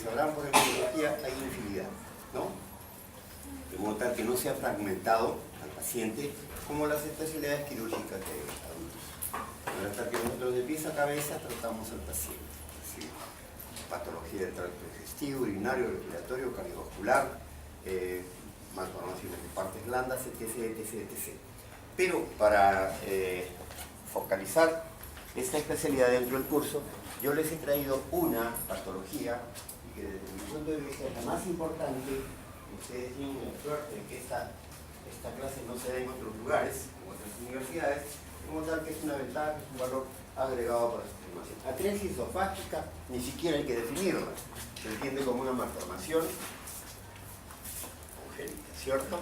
hablan por embriología hay infinidad, ¿no? De modo tal que no se ha fragmentado al paciente como las especialidades quirúrgicas de adultos. De tal que nosotros de pies a cabeza tratamos al paciente. ¿Sí? Patología del tracto digestivo, urinario, respiratorio, cardiovascular, malformaciones de partes blandas, etc, etc, etc. Pero para focalizar esta especialidad dentro del curso, yo les he traído una patología que desde mi punto de vista es la más importante. Ustedes tienen la suerte de que esta clase no se da en otros lugares, en otras universidades, como tal que es una ventaja, es un valor agregado para su formación. Atresia esofágica, ni siquiera hay que definirla, se entiende como una malformación congénita, ¿cierto?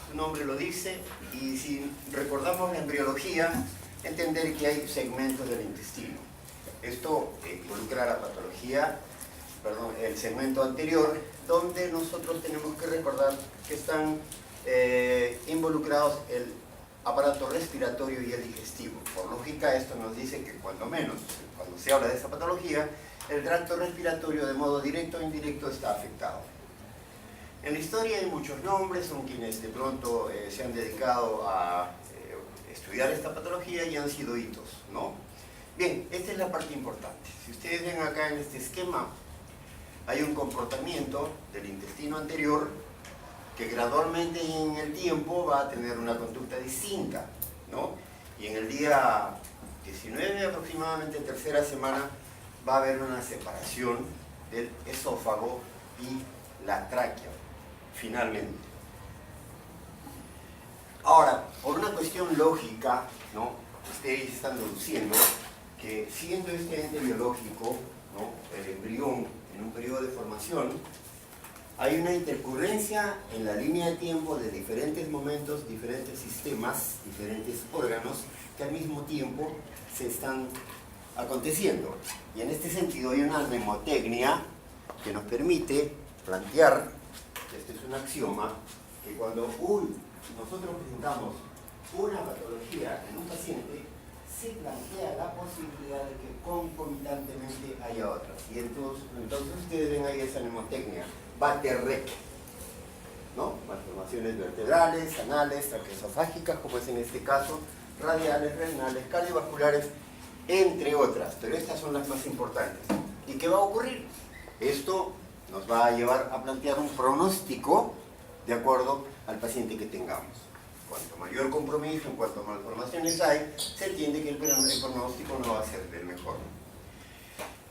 Su nombre lo dice, y si recordamos la embriología, entender que hay segmentos del intestino. Esto involucra la patología, perdón, el segmento anterior, donde nosotros tenemos que recordar que están involucrados el aparato respiratorio y el digestivo. Por lógica, esto nos dice que cuando menos, cuando se habla de esa patología, el tracto respiratorio de modo directo o indirecto está afectado. En la historia hay muchos nombres, son quienes de pronto se han dedicado a estudiar esta patología y han sido hitos, ¿no? Bien, esta es la parte importante. Si ustedes ven acá en este esquema, hay un comportamiento del intestino anterior que gradualmente en el tiempo va a tener una conducta distinta, ¿no? Y en el día 19, aproximadamente tercera semana, va a haber una separación del esófago y la tráquea, finalmente. Ahora, por una cuestión lógica, ¿no? Ustedes están deduciendo que siendo este ente biológico, ¿no? El embrión en un periodo de formación, hay una intercurrencia en la línea de tiempo de diferentes momentos, diferentes sistemas, diferentes órganos que al mismo tiempo se están aconteciendo. Y en este sentido hay una mnemotecnia que nos permite plantear, este es un axioma, que cuando nosotros presentamos una patología en un paciente, se plantea la posibilidad de que concomitantemente haya otras. Y entonces ustedes ven ahí esa mnemotecnia, BATERREC, ¿no? Malformaciones vertebrales, anales, traqueosofágicas, como es en este caso, radiales, renales, cardiovasculares, entre otras, pero estas son las más importantes. ¿Y qué va a ocurrir? Esto nos va a llevar a plantear un pronóstico de acuerdo al paciente que tengamos. Cuanto mayor compromiso, en cuanto malformaciones hay, se entiende que el pronóstico no va a ser el mejor.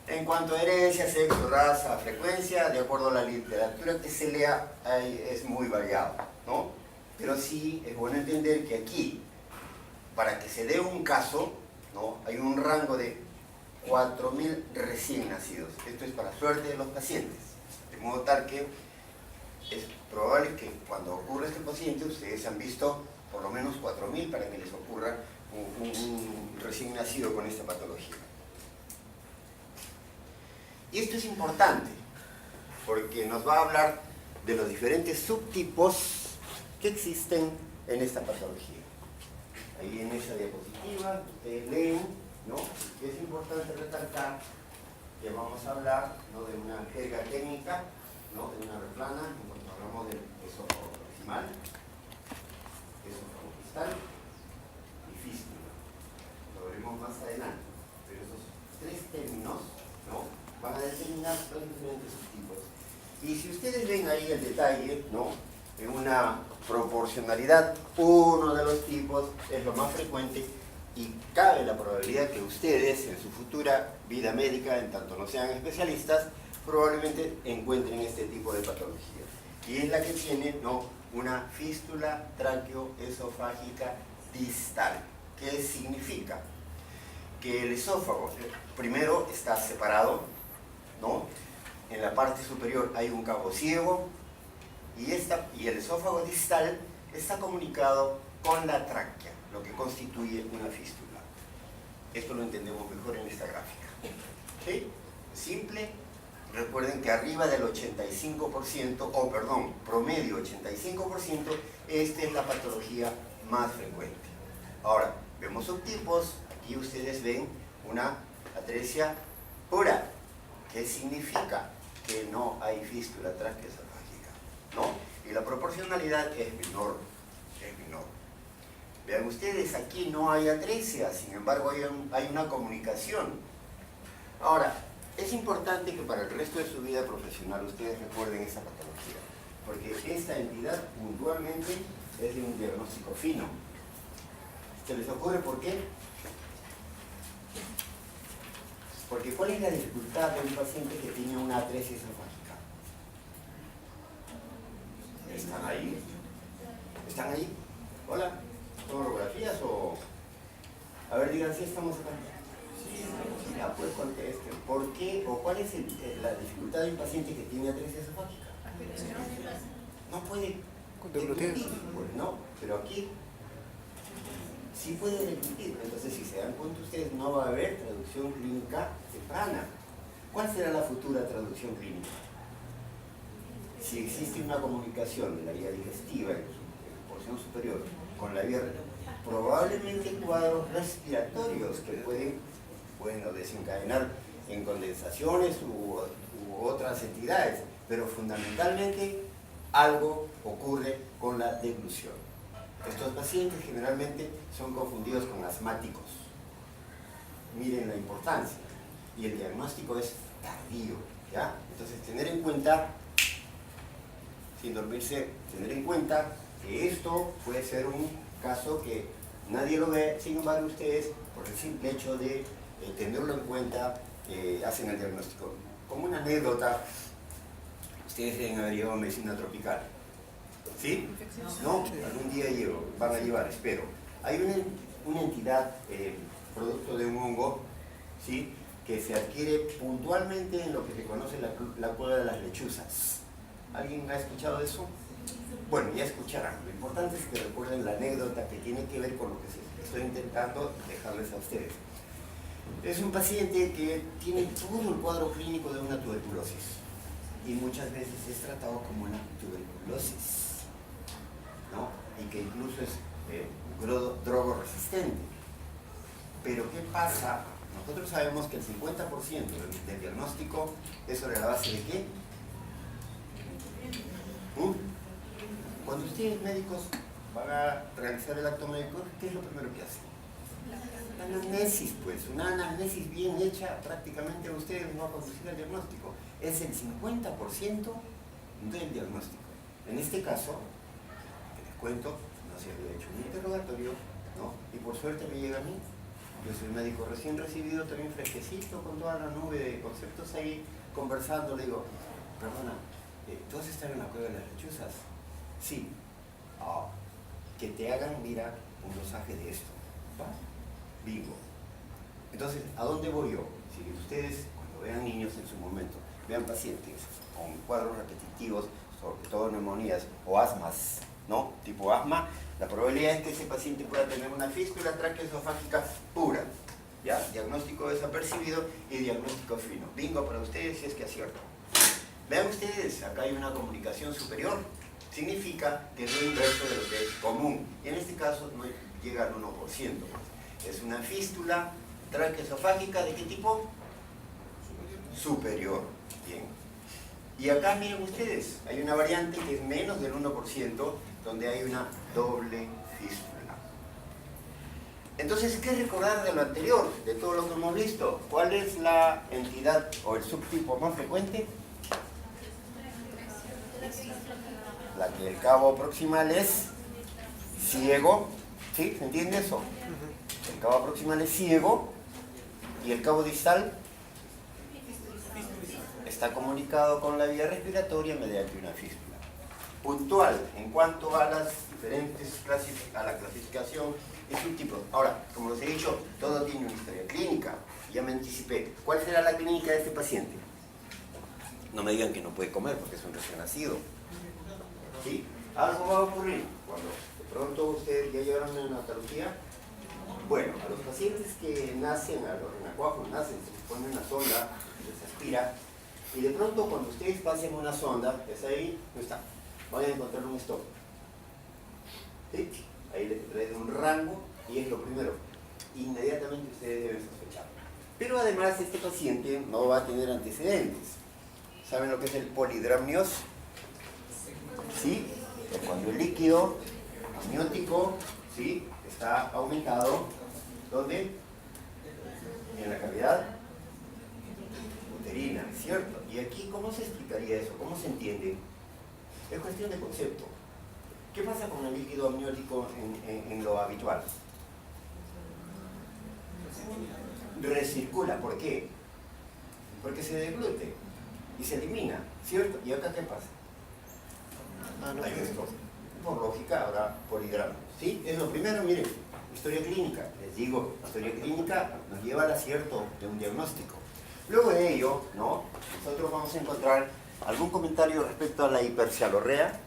En cuanto a herencia, sexo, raza, frecuencia, de acuerdo a la literatura que se lea, es muy variado, ¿no? Pero sí es bueno entender que aquí, para que se dé un caso, ¿no? Hay un rango de 4.000 recién nacidos. Esto es para suerte de los pacientes. De modo tal que es probable que cuando ocurra este paciente, ustedes han visto por lo menos 4.000 para que les ocurra un recién nacido con esta patología. Y esto es importante, porque nos va a hablar de los diferentes subtipos que existen en esta patología. Ahí en esa diapositiva, ustedes leen, ¿no? Y es importante recalcar que vamos a hablar, ¿no? De una jerga técnica, ¿no? De una replana, en cuanto hablamos del esófago proximal, esófago distal y fístula. Lo veremos más adelante, pero esos tres términos, ¿no? Van a determinar los diferentes subtipos. Y si ustedes ven ahí el detalle, ¿no? En una proporcionalidad, uno de los tipos es lo más frecuente y cabe la probabilidad que ustedes en su futura vida médica, en tanto no sean especialistas, probablemente encuentren este tipo de patología. Y es la que tiene, ¿no? Una fístula tráqueo-esofágica distal. ¿Qué significa? Que el esófago primero está separado, ¿no? En la parte superior hay un cabo ciego y el esófago distal está comunicado con la tráquea, lo que constituye una fístula. Esto lo entendemos mejor en esta gráfica. ¿Sí? Simple. Recuerden que arriba del 85%, promedio 85%, esta es la patología más frecuente. Ahora, vemos subtipos. Aquí ustedes ven una atresia pura. ¿Qué significa? que no hay fístula traqueosofágica, ¿no? Y la proporcionalidad es menor, es menor. Vean ustedes, aquí no hay atresia, sin embargo hay una comunicación. Ahora, es importante que para el resto de su vida profesional ustedes recuerden esa patología, porque esta entidad puntualmente es de un diagnóstico fino. ¿Se les ocurre por qué? Porque ¿cuál es la dificultad de un paciente que tiene una atresia esofágica? ¿Están ahí? ¿Están ahí? ¿Hola? ¿Son orografías o...? A ver, digan si estamos acá. Ya, pues contesten. ¿Por qué o cuál es la dificultad de un paciente que tiene atresia esofágica? No puede deglutir, pues no, pero aquí sí puede deglutir. Entonces, si se dan cuenta ustedes, no va a haber traducción clínica temprana. ¿Cuál será la futura traducción clínica? Si existe una comunicación de la vía digestiva en su porción superior con la vía renal, probablemente cuadros respiratorios que pueden, bueno, desencadenar en condensaciones u otras entidades, pero fundamentalmente algo ocurre con la deglución. Estos pacientes generalmente son confundidos con asmáticos. Miren la importancia. Y el diagnóstico es tardío, ¿ya? Entonces, tener en cuenta, sin dormirse, tener en cuenta que esto puede ser un caso que nadie lo ve, sin embargo ustedes, por el simple hecho de tenerlo en cuenta, hacen el diagnóstico. Como una anécdota, ustedes deben haber llevado medicina tropical, ¿sí? ¿No? Algún día van a llevar, espero. Hay una entidad, producto de un hongo, ¿sí?, que se adquiere puntualmente en lo que se conoce la cueva de las lechuzas. ¿Alguien ha escuchado de eso? Bueno, ya escucharán. Lo importante es que recuerden la anécdota que tiene que ver con lo que estoy intentando dejarles a ustedes. Es un paciente que tiene todo el cuadro clínico de una tuberculosis y muchas veces es tratado como una tuberculosis, ¿no? Y que incluso es drogoresistente. Pero ¿qué pasa? Nosotros sabemos que el 50% del diagnóstico es sobre la base de ¿qué? Cuando ustedes médicos van a realizar el acto médico, ¿qué es lo primero que hacen? La anamnesis, pues, una anamnesis bien hecha prácticamente a ustedes no va a conducir al diagnóstico. Es el 50% del diagnóstico. En este caso, que les cuento, no se había hecho un interrogatorio, ¿no? Y por suerte me llega a mí. Yo soy médico recién recibido, también fresquecito, con toda la nube de conceptos ahí, conversando. Le digo, perdona, ¿tú has estado en la cueva de las lechuzas? Sí. Que te hagan, mira, un dosaje de esto. ¿Va? Bingo. Entonces, ¿a dónde voy yo? Si ustedes, cuando vean niños en su momento, vean pacientes con cuadros repetitivos, sobre todo neumonías o asmas, ¿no? Tipo asma, la probabilidad es que ese paciente pueda tener una fístula traqueosofágica pura, ¿ya? Diagnóstico desapercibido y diagnóstico fino. Bingo para ustedes si es que acierto. Vean ustedes, acá hay una comunicación superior. Significa que es lo inverso de lo que es común. Y en este caso no llega al 1%. Es una fístula traqueosofágica, ¿de qué tipo? Superior. Bien. Y acá miren ustedes, hay una variante que es menos del 1%, donde hay una doble fístula. Entonces, ¿qué recordar de lo anterior, de todo lo que hemos visto? ¿Cuál es la entidad o el subtipo más frecuente? La que el cabo proximal es ciego, ¿sí? ¿Se entiende eso? El cabo proximal es ciego y el cabo distal está comunicado con la vía respiratoria mediante una fístula. Puntual en cuanto a las diferentes a la clasificación y subtipos. Ahora, como les he dicho, todo tiene una historia clínica. Ya me anticipé. ¿Cuál será la clínica de este paciente? No me digan que no puede comer porque es un recién nacido. ¿Sí? Algo va a ocurrir cuando de pronto ustedes ya llegaron a la neonatología. Bueno, a los pacientes que nacen, a los renacuajos nacen, se les pone una sonda, les aspira, y de pronto cuando ustedes pasen una sonda, es ahí, no está, van a encontrar un stop. ¿Sí? Ahí les trae un rango y es lo primero. Inmediatamente ustedes deben sospechar. Pero además este paciente no va a tener antecedentes. ¿Saben lo que es el polidramnios? ¿Sí? Es cuando el líquido amniótico, ¿sí?, está aumentado. ¿Dónde? En la cavidad uterina, ¿cierto? Y aquí, ¿cómo se explicaría eso? ¿Cómo se entiende? Es cuestión de concepto. ¿Qué pasa con el líquido amniótico en lo habitual? Recircula. ¿Por qué? Porque se deglute y se elimina, ¿cierto? ¿Y acá qué pasa? Hay esto. Por lógica habrá poligramos, ¿sí? Es lo primero, miren, historia clínica. Les digo, historia clínica nos lleva al acierto de un diagnóstico. Luego de ello, ¿no?, nosotros vamos a encontrar algún comentario respecto a la hipercialorrea.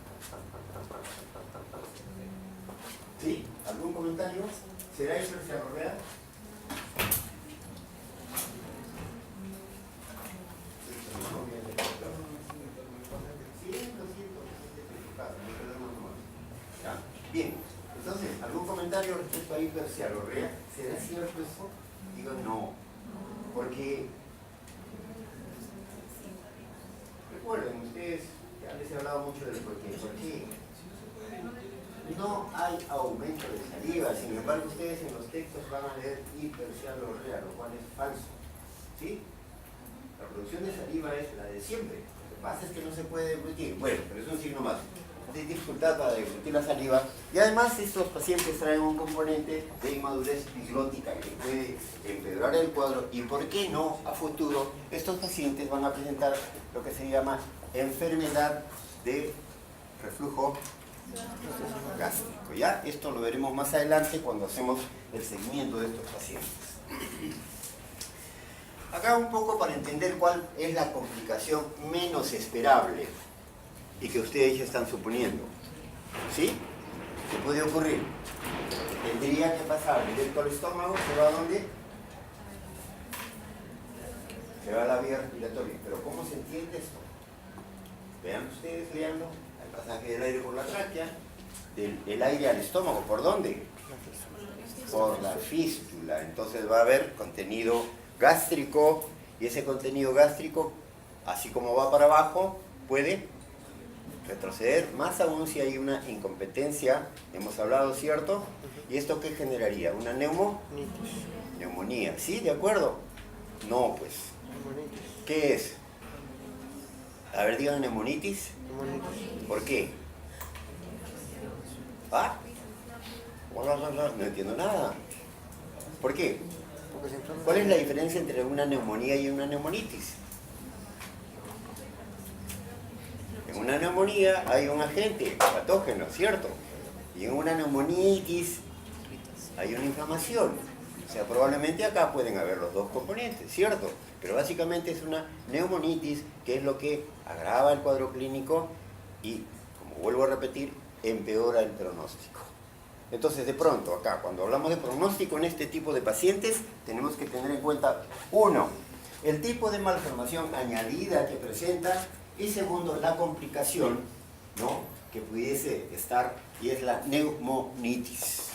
¿Sí? ¿Algún comentario? ¿Será hipercialorrea? Bien, entonces, ¿algún comentario respecto a hipercialorrea? ¿Será cierto eso? Digo, no, porque recuerden ustedes, ya les he hablado mucho del por qué. ¿Por qué? No hay aumento de saliva, sin embargo ustedes en los textos van a leer hipercialorrea, lo cual es falso, ¿sí? La producción de saliva es la de siempre, lo que pasa es que no se puede deglutir, bueno, pero es un signo más de dificultad para deglutir la saliva, y además estos pacientes traen un componente de inmadurez diglótica que puede empeorar el cuadro, y por qué no, a futuro, estos pacientes van a presentar lo que se llama enfermedad de reflujo gástrico, ¿ya? Esto lo veremos más adelante cuando hacemos el seguimiento de estos pacientes. Acá un poco para entender cuál es la complicación menos esperable y que ustedes ya están suponiendo, ¿sí? ¿Qué puede ocurrir? Tendría que pasar directo al estómago, ¿se va a dónde? Se va a la vía respiratoria. Pero ¿cómo se entiende esto? Vean ustedes, leanlo. El pasaje del aire por la tráquea, del aire al estómago, ¿por dónde? Por la fístula. Entonces va a haber contenido gástrico, y ese contenido gástrico, así como va para abajo, puede retroceder, más aún si hay una incompetencia, hemos hablado, ¿cierto? ¿Y esto qué generaría? ¿Una neumonía? ¿Sí? ¿De acuerdo? No, pues. ¿Qué es? A ver, digan neumonitis. ¿Por qué? ¿Ah? No entiendo nada. ¿Por qué? ¿Cuál es la diferencia entre una neumonía y una neumonitis? En una neumonía hay un agente patógeno, ¿cierto? Y en una neumonitis hay una inflamación. O sea, probablemente acá pueden haber los dos componentes, ¿cierto? Pero básicamente es una neumonitis, que es lo que agrava el cuadro clínico y, como vuelvo a repetir, empeora el pronóstico. Entonces, de pronto, acá, cuando hablamos de pronóstico en este tipo de pacientes, tenemos que tener en cuenta, uno, el tipo de malformación añadida que presenta, y segundo, la complicación, ¿no?, que pudiese estar, y es la neumonitis.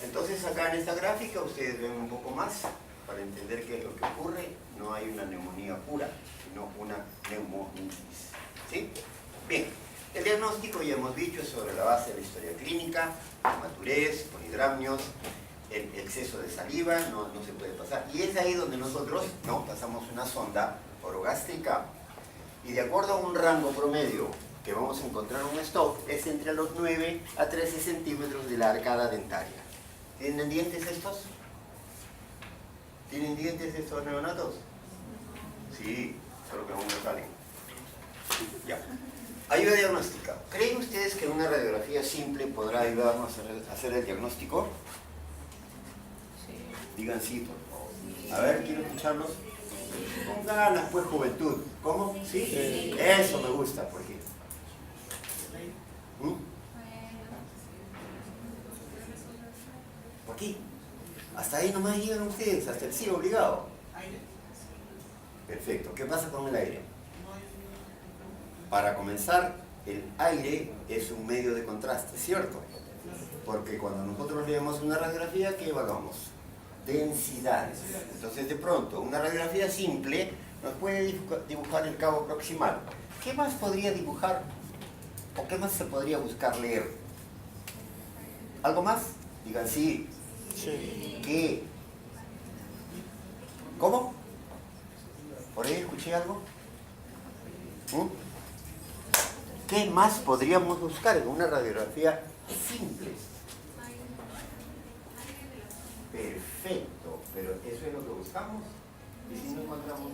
Entonces, acá en esta gráfica ustedes ven un poco más para entender qué es lo que ocurre. No hay una neumonía pura, sino una neumonitis, ¿sí? Bien, el diagnóstico ya hemos dicho es sobre la base de la historia clínica, madurez, polidramnios, el exceso de saliva, no se puede pasar. Y es ahí donde nosotros, ¿no?, pasamos una sonda orogástrica, y de acuerdo a un rango promedio que vamos a encontrar un stop, es entre los 9 a 13 centímetros de la arcada dentaria. ¿Tienen dientes estos? ¿Tienen dientes estos neonatos? Sí, solo que aún no salen. Ya. Ayuda diagnóstica. ¿Creen ustedes que una radiografía simple podrá ayudarnos a hacer el diagnóstico? Digan sí, por favor. A ver, quiero escucharlos. Con ganas, pues, juventud. ¿Cómo? ¿Sí? Eso me gusta, por ejemplo. ¿Por aquí? Hasta ahí nomás llegan ustedes, hasta el sí obligado. Perfecto. ¿Qué pasa con el aire? Para comenzar, el aire es un medio de contraste, ¿cierto? Porque cuando nosotros leemos una radiografía, ¿qué evaluamos? densidades. Entonces, de pronto, una radiografía simple nos puede dibujar el cabo proximal. ¿Qué más podría dibujar? ¿O qué más se podría buscar leer? ¿Algo más? Digan sí. Sí. ¿Qué? ¿Cómo? ¿Por ahí escuché algo? ¿Qué más podríamos buscar en una radiografía simple? Perfecto, pero ¿eso es lo que buscamos? ¿Y si no encontramos?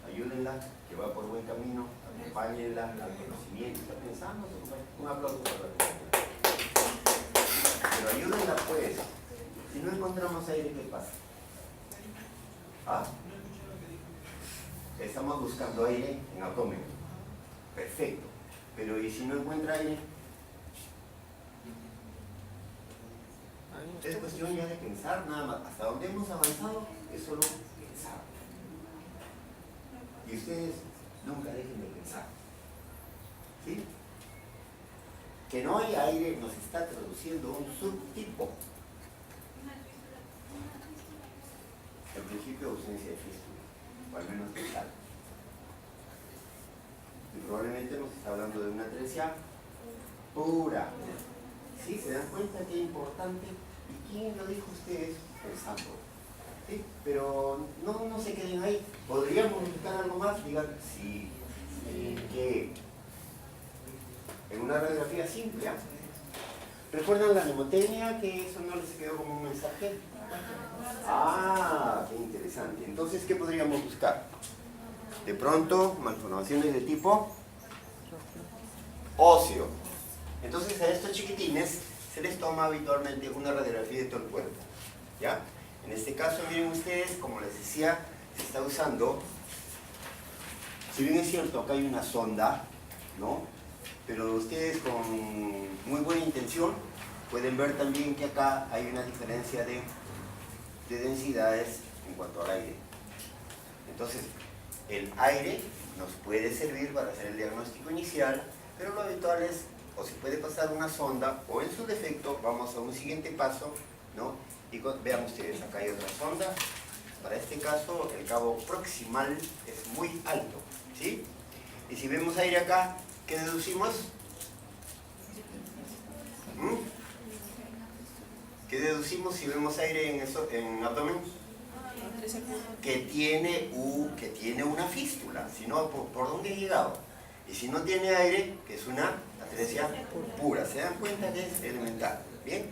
Ayúdenla, que va por buen camino, acompáñenla al conocimiento. ¿Está pensando? Un aplauso para la compañera. Pero ayúdenla pues. Si no encontramos aire, ¿qué pasa? ¿Ah? Estamos buscando aire en abdomen. Perfecto. Pero ¿y si no encuentra aire? Es cuestión ya de pensar nada más. Hasta donde hemos avanzado es solo pensar. Y ustedes nunca dejen de pensar. ¿Sí? Que no hay aire nos está traduciendo un subtipo. El principio de ausencia de fístula, o al menos total. Y probablemente nos está hablando de una atresia pura. ¿Sí? ¿Se dan cuenta qué importante? ¿Y quién lo dijo ustedes? Pensando. ¿Sí? Pero no se queden ahí. ¿Podríamos buscar algo más? Digan, sí. ¿Qué? En una radiografía simple. ¿Eh? ¿Recuerdan la mnemotecnia? Que eso no les quedó como un mensaje. Ah, qué interesante. Entonces, ¿qué podríamos buscar? De pronto, malformaciones de tipo óseo. Entonces, a estos chiquitines se les toma habitualmente una radiografía de todo el cuerpo. ¿Ya? En este caso, miren ustedes, como les decía, se está usando, si bien es cierto, acá hay una sonda, ¿no? Pero ustedes con muy buena intención pueden ver también que acá hay una diferencia de densidades en cuanto al aire. Entonces, el aire nos puede servir para hacer el diagnóstico inicial, pero lo habitual es, o se puede pasar una sonda, o en su defecto, vamos a un siguiente paso, ¿no? Y vean ustedes, acá hay otra sonda. Para este caso, el cabo proximal es muy alto, ¿sí? Y si vemos aire acá, ¿qué deducimos? ¿Qué deducimos si vemos aire en abdomen? Que tiene una fístula. Si no, ¿por dónde he llegado? Y si no tiene aire, que es una atresia pura. ¿Se dan cuenta que es elemental? ¿Bien?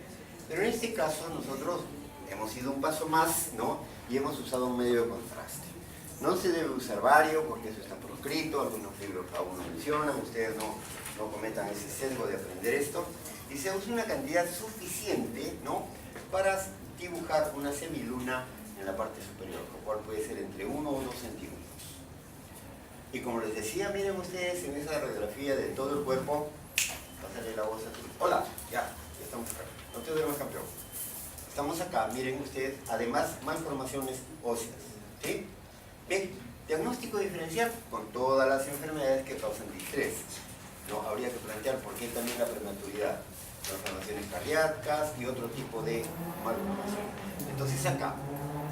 Pero en este caso nosotros hemos ido un paso más, ¿no? Y hemos usado un medio de contraste. No se debe usar bario porque eso está proscrito, algunos libros aún lo mencionan, ustedes no cometan ese sesgo de aprender esto. Y se usa una cantidad suficiente, ¿no? Para dibujar una semiluna en la parte superior, lo cual puede ser entre 1 o 2 centímetros. Y como les decía, miren ustedes en esa radiografía de todo el cuerpo, pásale la voz a tu... Hola, ya estamos acá. No te duermas, campeón. Estamos acá, miren ustedes, además malformaciones óseas. ¿Sí? Bien, diagnóstico diferencial con todas las enfermedades que causan distrés. ¿No? Habría que plantear por qué también la prematuridad, malformaciones cardíacas y otro tipo de malformación. Entonces acá,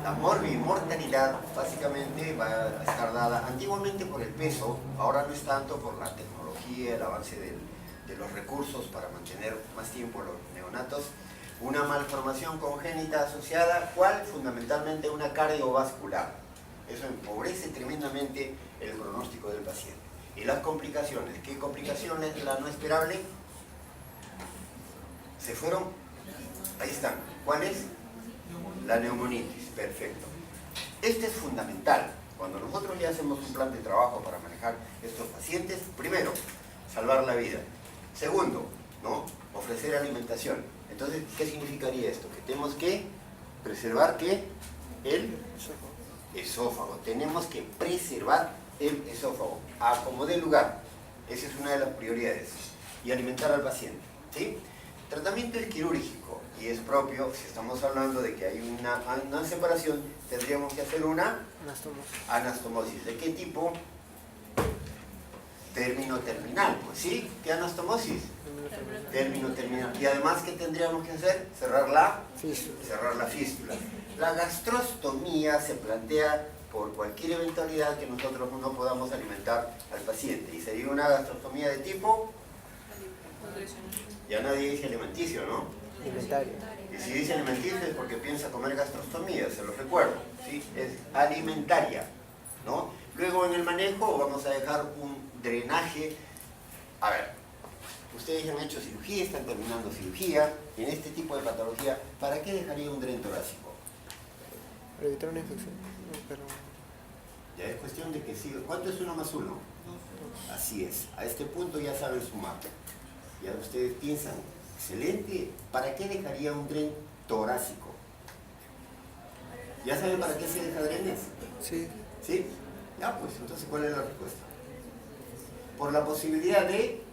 la morbimortalidad básicamente va a estar dada antiguamente por el peso, ahora no es tanto por la tecnología, el avance de los recursos para mantener más tiempo los neonatos. Una malformación congénita asociada, ¿cuál? Fundamentalmente una cardiovascular. Eso empobrece tremendamente el pronóstico del paciente. Y las complicaciones, ¿qué complicaciones? La no esperable. Se fueron, ahí están. ¿Cuál es? La neumonitis, perfecto. Este es fundamental. Cuando nosotros ya hacemos un plan de trabajo para manejar estos pacientes, primero, salvar la vida. Segundo, ¿no? Ofrecer alimentación. Entonces, ¿qué significaría esto? Que tenemos que preservar, ¿qué? El esófago. Tenemos que preservar el esófago, a como dé lugar. Esa es una de las prioridades. Y alimentar al paciente, ¿sí? Tratamiento es quirúrgico y es propio, si estamos hablando de que hay una separación, tendríamos que hacer una anastomosis. ¿De qué tipo? Término terminal, pues sí, ¿qué anastomosis? Término terminal. Y además, ¿qué tendríamos que hacer? Cerrar la fístula. La gastrostomía se plantea por cualquier eventualidad que nosotros no podamos alimentar al paciente. Y sería una gastrostomía de tipo... Ya nadie dice alimenticio, ¿no? Alimentario. Y si dice alimenticio es porque piensa comer gastrostomía, se los recuerdo, ¿sí? Es alimentaria, ¿no? Luego en el manejo vamos a dejar un drenaje. A ver, ustedes han hecho cirugía, están terminando cirugía, y en este tipo de patología, ¿para qué dejaría un dren torácico? Para evitar una infección. No, pero... Ya es cuestión de que siga. ¿Cuánto es 1 más 1? Así es. A este punto ya saben sumar. Ya ustedes piensan, excelente, ¿para qué dejaría un dren torácico? ¿Ya saben para qué se deja drenes? Sí. ¿Sí? Ya, pues, entonces, ¿cuál es la respuesta? Por la posibilidad de...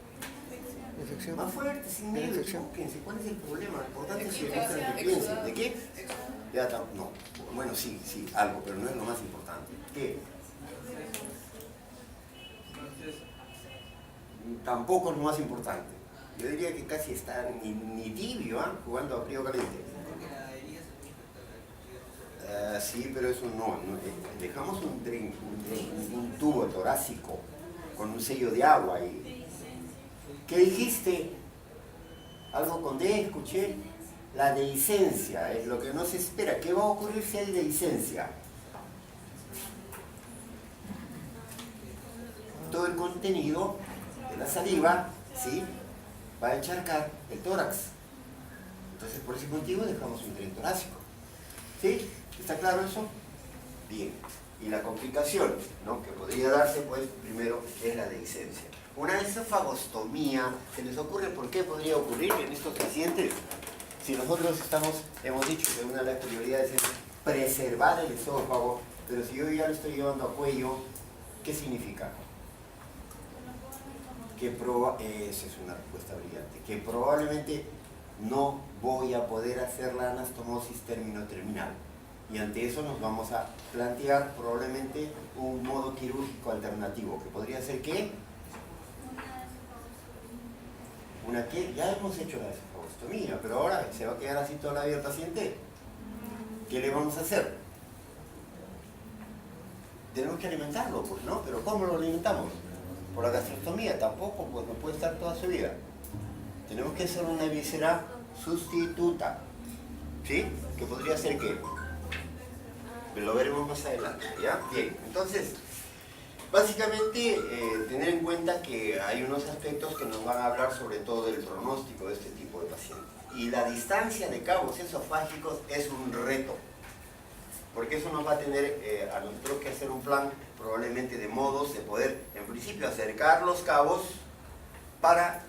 Infección. Más fuerte, sin miedo, enfóquense. ¿Cuál es el problema? Lo importante es que piensen. ¿De qué? Ya, no. Bueno, sí, algo, pero no es lo más importante. ¿Qué? Tampoco es lo más importante. Yo diría que casi está ni tibio, ¿eh? Jugando a frío caliente. Sí, pero eso no. Dejamos un tubo torácico con un sello de agua ahí. ¿Qué dijiste? Algo con D, escuché. La dehiscencia es lo que no se espera. ¿Qué va a ocurrir si hay dehiscencia? Todo el contenido de la saliva, ¿sí?, va a encharcar el tórax. Entonces, por ese motivo dejamos un dren torácico. ¿Sí? ¿Está claro eso? Bien. Y la complicación, ¿no?, que podría darse, pues, primero, es la dehiscencia. Una esofagostomía, ¿se les ocurre por qué podría ocurrir en estos pacientes? Si nosotros hemos dicho que una de las prioridades es preservar el esófago, pero si yo ya lo estoy llevando a cuello, ¿qué significa? Esa es una respuesta brillante, que probablemente no voy a poder hacer la anastomosis término-terminal. Y ante eso nos vamos a plantear probablemente un modo quirúrgico alternativo, que podría ser ¿qué? ¿Una qué? Ya hemos hecho la esofagostomía, pero ahora se va a quedar así toda la vida el paciente. ¿Qué le vamos a hacer? Tenemos que alimentarlo, pues, ¿no? Pero ¿cómo lo alimentamos? Por la gastrostomía, tampoco, pues no puede estar toda su vida. Tenemos que hacer una víscera sustituta, ¿sí? Que podría ser ¿qué? Lo veremos más adelante, ¿ya? Bien, entonces, básicamente, tener en cuenta que hay unos aspectos que nos van a hablar sobre todo del pronóstico de este tipo de pacientes. Y la distancia de cabos esofágicos es un reto, porque eso nos va a tener a nosotros que hacer un plan probablemente de modos de poder, en principio, acercar los cabos para